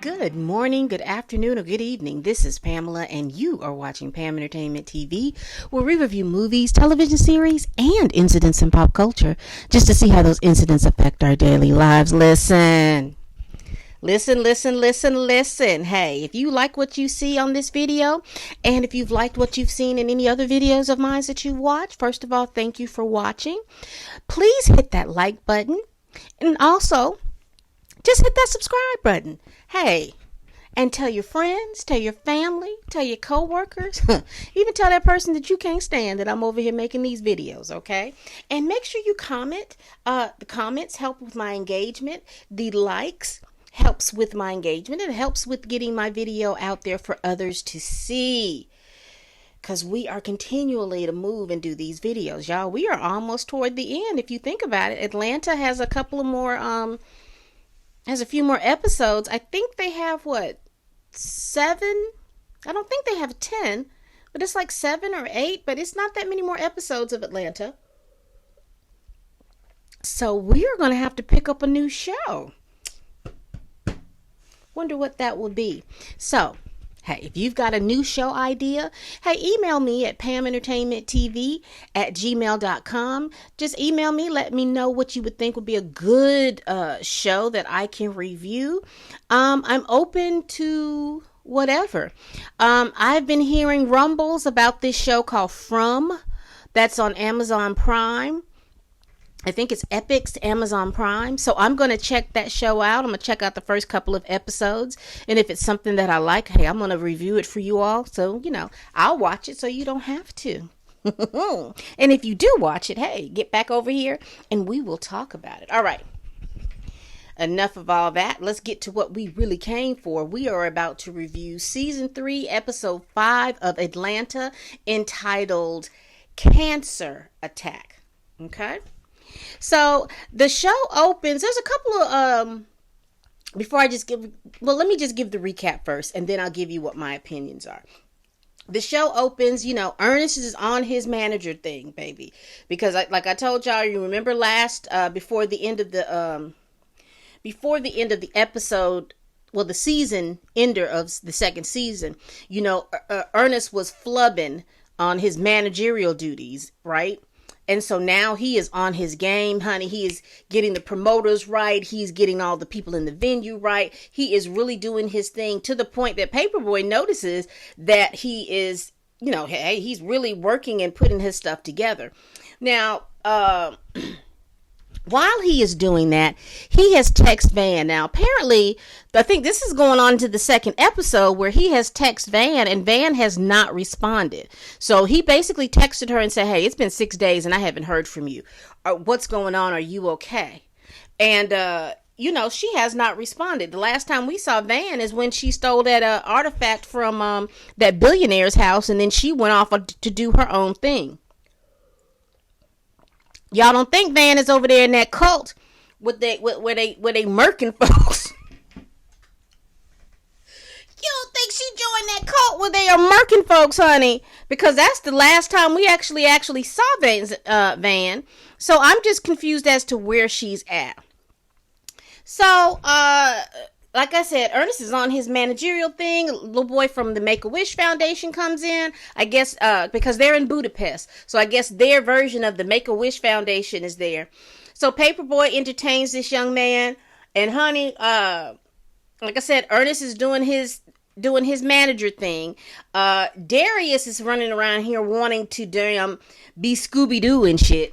Good morning, good afternoon, or good evening. This is Pamela, and you are watching Pam Entertainment TV, where we review movies, television series, and incidents in pop culture, just to see how those incidents affect our daily lives. Listen. Listen. Hey, if you like what you see on this video, and if you've liked what you've seen in any other videos of mine that you've watched, first of all, thank you for watching. Please hit that like button, and also just hit that subscribe button. Hey, and tell your friends, tell your family, tell your coworkers, even tell that person that you can't stand that I'm over here making these videos, okay? And make sure you comment. The comments help with my engagement. The likes helps with my engagement. It helps with getting my video out there for others to see. Because we are continually to move and do these videos, y'all. We are almost toward the end. If you think about it, Atlanta has a couple of more, has a few more episodes. I think they have, 7? I don't think they have 10, but it's like 7 or 8, but it's not that many more episodes of Atlanta. So we're going to have to pick up a new show. Wonder what that will be. So, hey, if you've got a new show idea, hey, email me at paменtertainmenttv@gmail.com. Just email me. Let me know what you would think would be a good show that I can review. I'm open to whatever. I've been hearing rumbles about this show called From. That's on Amazon Prime. I think it's Epic's Amazon Prime. So I'm going to check that show out. I'm going to check out the first couple of episodes. And if it's something that I like, hey, I'm going to review it for you all. So, I'll watch it so you don't have to. And if you do watch it, hey, get back over here and we will talk about it. All right. Enough of all that. Let's get to what we really came for. We are about to review season 3, episode 5 of Atlanta, entitled Cancer Attack. Okay. So the show opens. There's a couple of let me just give the recap first, and then I'll give you what my opinions are. The show opens, Ernest is on his manager thing, baby, because like I told y'all, you remember before the end of the episode, the season ender of the second season, Ernest was flubbing on his managerial duties, right? And so now he is on his game, honey. He is getting the promoters right. He's getting all the people in the venue right. He is really doing his thing to the point that Paperboy notices that he is, hey, he's really working and putting his stuff together. Now, while he is doing that, he has texted Van. Now, apparently, I think this is going on to the second episode where he has texted Van and Van has not responded. So he basically texted her and said, hey, it's been 6 days and I haven't heard from you. What's going on? Are you okay? And, she has not responded. The last time we saw Van is when she stole that artifact from that billionaire's house, and then she went off to do her own thing. Y'all don't think Van is over there in that cult where they murking folks? You don't think she joined that cult where they are murking folks, honey? Because that's the last time we actually saw Van. So I'm just confused as to where she's at. So, like I said, Ernest is on his managerial thing. A little boy from the Make-A-Wish Foundation comes in, I guess, because they're in Budapest. So I guess their version of the Make-A-Wish Foundation is there. So Paperboy entertains this young man. And honey, like I said, Ernest is doing his manager thing. Darius is running around here wanting to be Scooby-Doo and shit.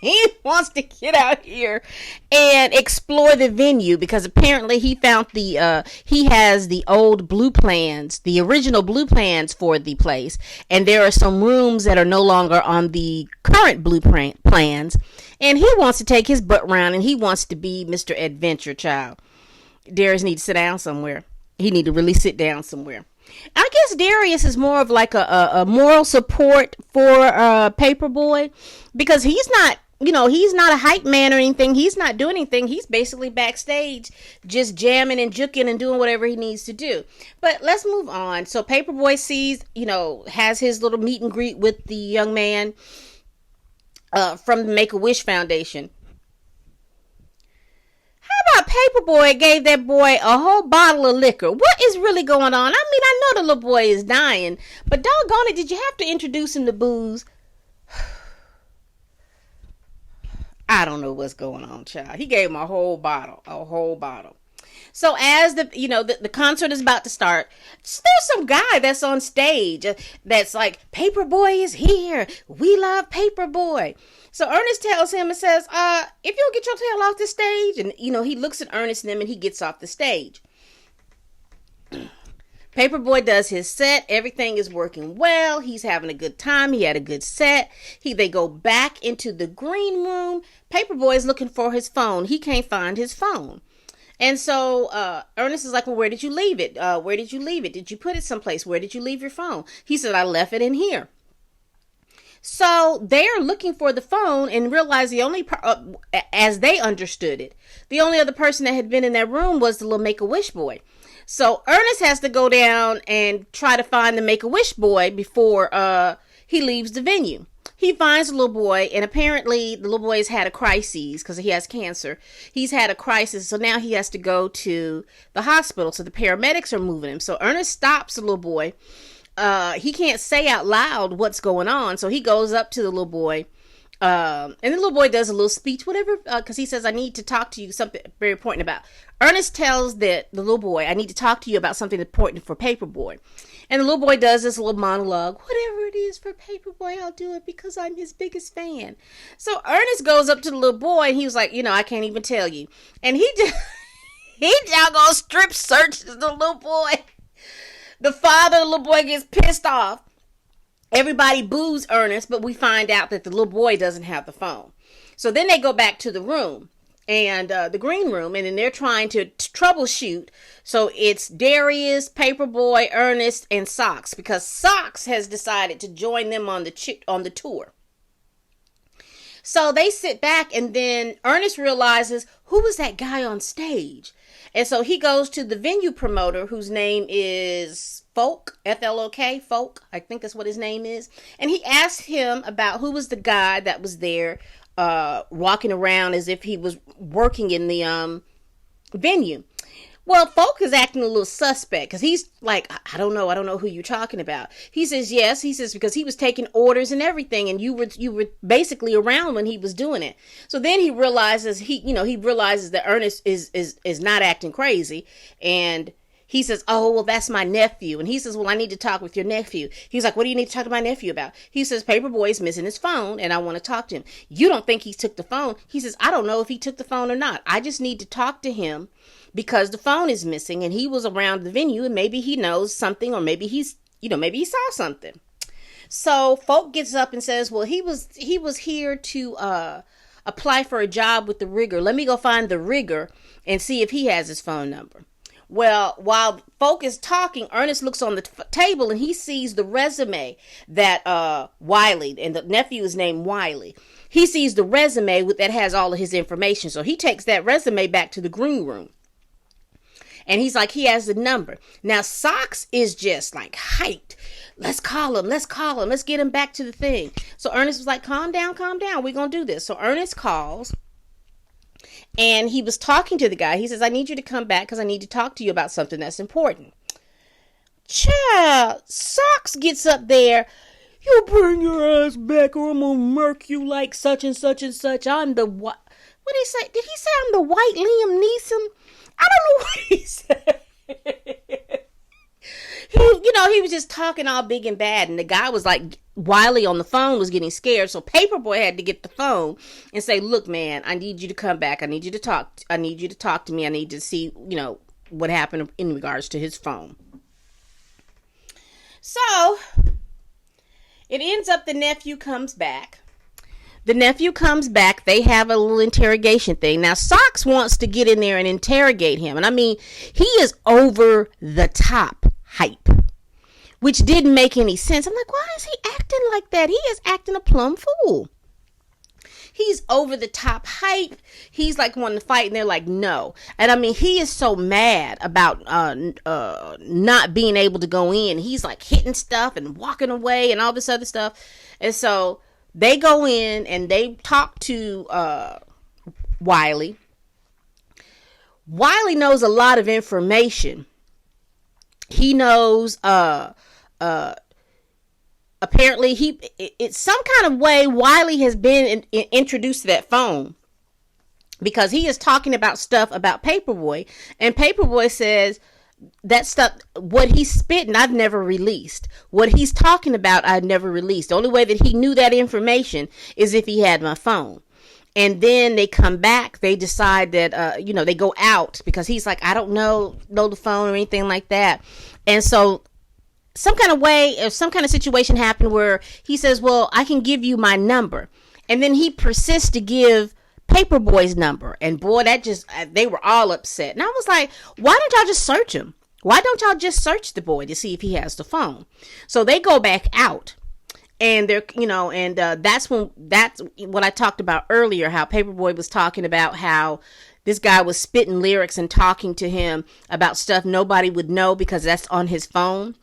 He wants to get out here and explore the venue because apparently he found he has the old blue plans, the original blue plans for the place. And there are some rooms that are no longer on the current blueprint plans. And he wants to take his butt around and he wants to be Mr. Adventure Child. Darius needs to sit down somewhere. He need to really sit down somewhere. I guess Darius is more of like a moral support for Paperboy because he's not, he's not a hype man or anything. He's not doing anything. He's basically backstage just jamming and juking and doing whatever he needs to do. But let's move on. So Paperboy sees, has his little meet and greet with the young man from the Make-A-Wish Foundation. How about Paperboy gave that boy a whole bottle of liquor. What is really going on? I mean, I know the little boy is dying, but doggone it, did you have to introduce him to booze? I don't know what's going on, child. He gave him a whole bottle. So as the concert is about to start, there's some guy that's on stage that's like, Paperboy is here. We love Paperboy. So Ernest tells him and says, if you'll get your tail off the stage. And, he looks at Ernest and them and he gets off the stage. Paperboy does his set. Everything is working well. He's having a good time. He had a good set. They go back into the green room. Paperboy is looking for his phone. He can't find his phone. And so Ernest is like, well, where did you leave it? Where did you leave it? Did you put it someplace? Where did you leave your phone? He said, I left it in here. So they're looking for the phone and realize as they understood it, the only other person that had been in that room was the little Make-A-Wish boy. So Ernest has to go down and try to find the Make-A-Wish boy before he leaves the venue. He finds the little boy, and apparently the little boy has had a crisis because he has cancer. He's had a crisis, so now he has to go to the hospital. So the paramedics are moving him. So Ernest stops the little boy. He can't say out loud what's going on, so he goes up to the little boy. And the little boy does a little speech, whatever, because he says, I need to talk to you something very important about. Ernest tells the little boy, I need to talk to you about something important for Paperboy. And the little boy does this little monologue. Whatever it is for Paperboy, I'll do it because I'm his biggest fan. So Ernest goes up to the little boy and he was like, I can't even tell you. And he doggone strip searches the little boy. The father of the little boy gets pissed off. Everybody boos Ernest, but we find out that the little boy doesn't have the phone. So then they go back to the room, and the green room, and then they're trying to troubleshoot. So it's Darius, Paperboy, Ernest, and Socks, because Socks has decided to join them on the tour. So they sit back, and then Ernest realizes, who was that guy on stage? And so he goes to the venue promoter, whose name is Folk, F-L-O-K, Folk, I think that's what his name is. And he asked him about who was the guy that was there walking around as if he was working in the venue. Well, Folk is acting a little suspect because he's like, I don't know who you're talking about. He says, yes. He says, because he was taking orders and everything, and you were basically around when he was doing it. So then he realizes that Ernest is not acting crazy, and he says, oh, well, that's my nephew. And he says, well, I need to talk with your nephew. He's like, what do you need to talk to my nephew about? He says, Paperboy's missing his phone, and I want to talk to him. You don't think he took the phone? He says, I don't know if he took the phone or not. I just need to talk to him because the phone is missing, and he was around the venue, and maybe he knows something, or maybe maybe he saw something. So Folk gets up and says, well, he was here to apply for a job with the rigger. Let me go find the rigger and see if he has his phone number. Well, while Folk is talking, Ernest looks on the table and he sees the resume that Wiley, and the nephew is named Wiley. He sees the resume that has all of his information. So he takes that resume back to the green room. And he's like, he has the number. Now, Socks is just like hyped. Let's call him. Let's get him back to the thing. So Ernest was like, calm down. We're going to do this. So Ernest calls. And he was talking to the guy. He says, I need you to come back because I need to talk to you about something that's important. Child, Socks gets up there. You bring your ass back or I'm going to murk you like such and such and such. I'm the what? What did he say? Did he say I'm the white Liam Neeson? I don't know what he said. He was just talking all big and bad. And the guy was like, Wiley on the phone was getting scared. So Paperboy had to get the phone and say, look, man, I need you to come back. I need you to talk to me. I need to see, what happened in regards to his phone. So it ends up the nephew comes back. They have a little interrogation thing. Now, Socks wants to get in there and interrogate him. And I mean, he is over the top hype, which didn't make any sense. I'm like, why is he acting like that? He is acting a plumb fool. He's over the top hype. He's like wanting to fight, and they're like, no. And I mean, he is so mad about not being able to go in. He's like hitting stuff and walking away and all this other stuff. And so they go in and they talk to Wiley. Wiley knows a lot of information. He knows apparently it's some kind of way Wiley has been introduced to that phone, because he is talking about stuff about Paperboy, and Paperboy says that stuff, what he's spitting, I've never released. What he's talking about, I've never released. The only way that he knew that information is if he had my phone. And then they come back, they decide that, they go out, because he's like, I don't know the phone or anything like that. And so some kind of way, if some kind of situation happened where he says, well, I can give you my number. And then he persists to give Paperboy's number. And boy, they were all upset. And I was like, why don't y'all just search him? Why don't y'all just search the boy to see if he has the phone? So they go back out. And they're, that's what I talked about earlier, how Paperboy was talking about how this guy was spitting lyrics and talking to him about stuff nobody would know because that's on his phone.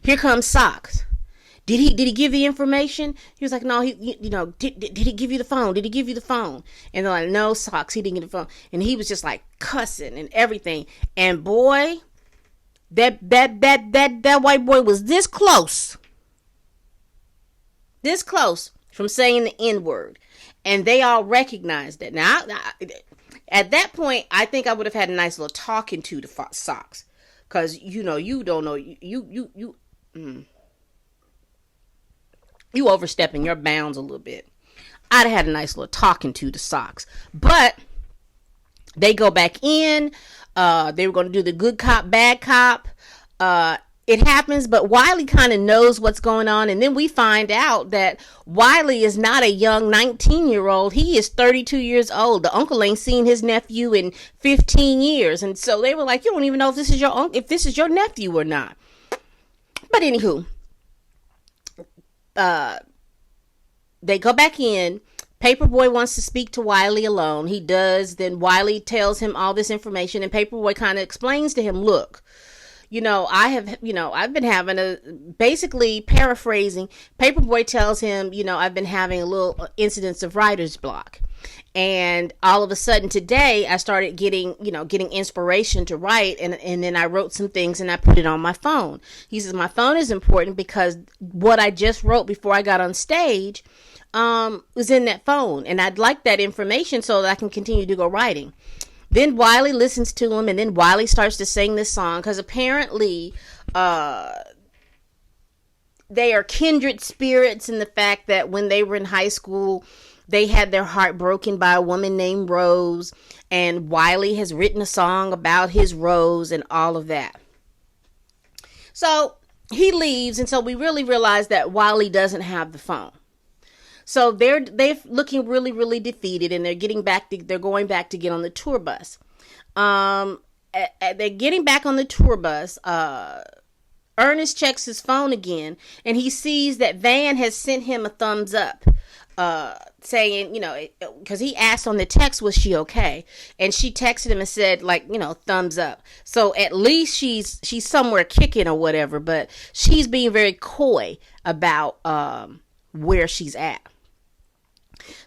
Here comes Socks. Did he give the information? He was like, no, did he give you the phone? Did he give you the phone? And they're like, no, Socks, he didn't get the phone. And he was just like cussing and everything. And boy, that white boy was this close from saying the N-word. And they all recognized it. Now, at that point, I think I would have had a nice little talking to the Socks. Because, you don't know, you overstepping your bounds a little bit. I'd have had a nice little talking to the Socks. But they go back in. They were going to do the good cop, bad cop. It happens, but Wiley kind of knows what's going on. And then we find out that Wiley is not a young 19-year-old. He is 32 years old. The uncle ain't seen his nephew in 15 years. And so they were like, you don't even know if this is your nephew or not. But anywho, they go back in. Paperboy wants to speak to Wiley alone. He does. Then Wiley tells him all this information, and Paperboy kind of explains to him, look, I've been having basically paraphrasing, Paperboy tells him, I've been having a little incidents of writer's block. And all of a sudden today I started getting inspiration to write. And then I wrote some things and I put it on my phone. He says, my phone is important because what I just wrote before I got on stage, was in that phone. And I'd like that information so that I can continue to go writing. Then Wiley listens to him, and then Wiley starts to sing this song because apparently they are kindred spirits in the fact that when they were in high school, they had their heart broken by a woman named Rose, and Wiley has written a song about his Rose and all of that. So he leaves, and so we really realize that Wiley doesn't have the phone. So they're looking really, really defeated, and they're going back to get on the tour bus. They're getting back on the tour bus. Ernest checks his phone again, and he sees that Van has sent him a thumbs up, saying, because he asked on the text, was she okay? And she texted him and said, thumbs up. So at least she's somewhere kicking or whatever, but she's being very coy about where she's at.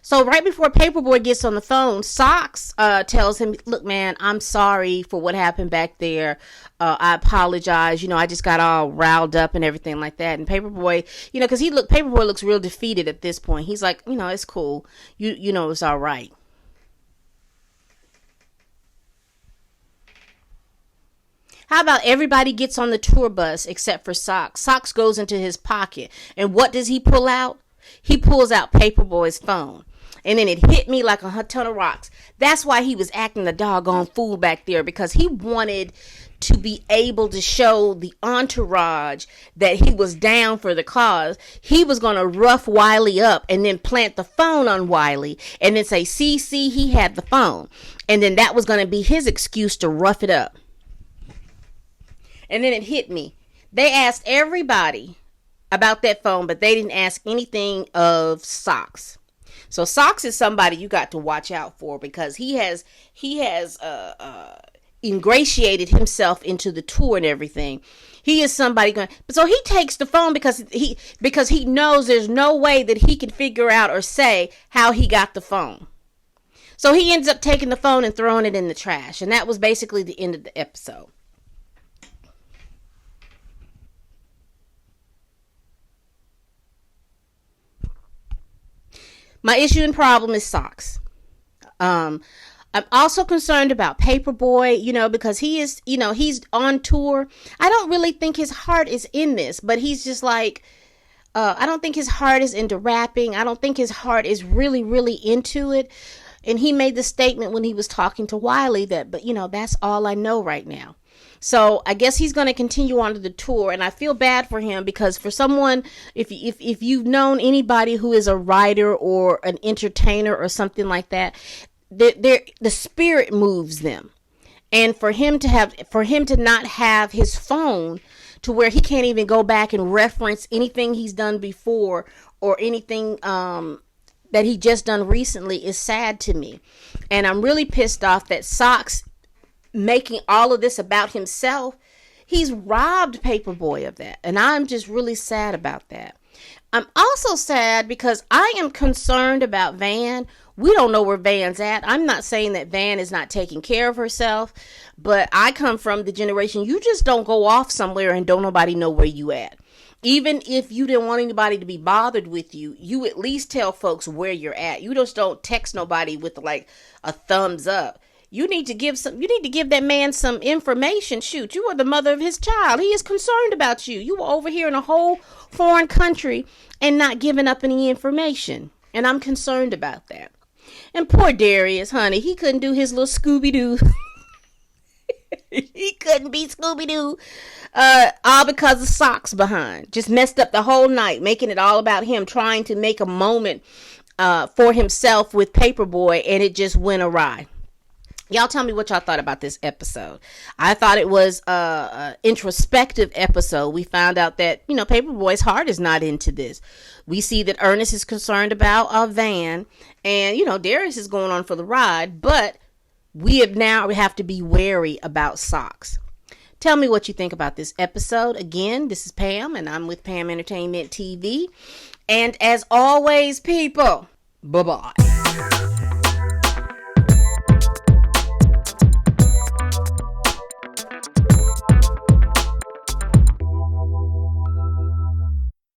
So right before Paperboy gets on the phone, Socks tells him, look, man, I'm sorry for what happened back there. I apologize. I just got all riled up and everything like that. And Paperboy, because Paperboy looks real defeated at this point. He's like, it's cool. It's all right. How about everybody gets on the tour bus except for Socks? Socks goes into his pocket. And what does he pull out? He pulls out Paperboy's phone. And then it hit me like a ton of rocks. That's why he was acting the doggone fool back there. Because he wanted to be able to show the entourage that he was down for the cause. He was going to rough Wiley up and then plant the phone on Wiley. And then say, see, he had the phone. And then that was going to be his excuse to rough it up. And then it hit me. They asked everybody about that phone, but they didn't ask anything of Socks. So Socks is somebody you got to watch out for because he has ingratiated himself into the tour and everything. He is somebody going. So he takes the phone because he knows there's no way that he can figure out or say how he got the phone. So he ends up taking the phone and throwing it in the trash. And that was basically the end of the episode. My issue and problem is socks. I'm also concerned about Paperboy, because he is, he's on tour. I don't really think his heart is in this, but he's just like, I don't think his heart is into rapping. I don't think his heart is really, really into it. And he made the statement when he was talking to Wiley that, but that's all I know right now. So I guess he's going to continue on to the tour, and I feel bad for him because for someone, if you've known anybody who is a writer or an entertainer or something like that, the spirit moves them, and for him to not have his phone to where he can't even go back and reference anything he's done before or anything that he just done recently is sad to me, and I'm really pissed off that Socks making all of this about himself. He's robbed Paperboy of that, and I'm just really sad about that. I'm also sad because I am concerned about Van. We don't know where Van's at. I'm not saying that Van is not taking care of herself, but I come from the generation, you just don't go off somewhere and don't nobody know where you at. Even if you didn't want anybody to be bothered with you, you at least tell folks where you're at. You just don't text nobody with like a thumbs up. You need to give that man some information. Shoot, you are the mother of his child. He is concerned about you. You were over here in a whole foreign country and not giving up any information. And I'm concerned about that. And poor Darius, honey, he couldn't do his little Scooby-Doo. He couldn't be Scooby-Doo. All because of Socks behind. Just messed up the whole night, making it all about him, trying to make a moment for himself with Paperboy, and it just went awry. Y'all tell me what y'all thought about this episode. I thought it was a introspective episode. We found out that, Paperboy's heart is not into this. We see that Ernest is concerned about Van, and, Darius is going on for the ride, but we have to be wary about Socks. Tell me what you think about this episode. Again, this is Pam, and I'm with Pam Entertainment TV. And as always, people, bye-bye.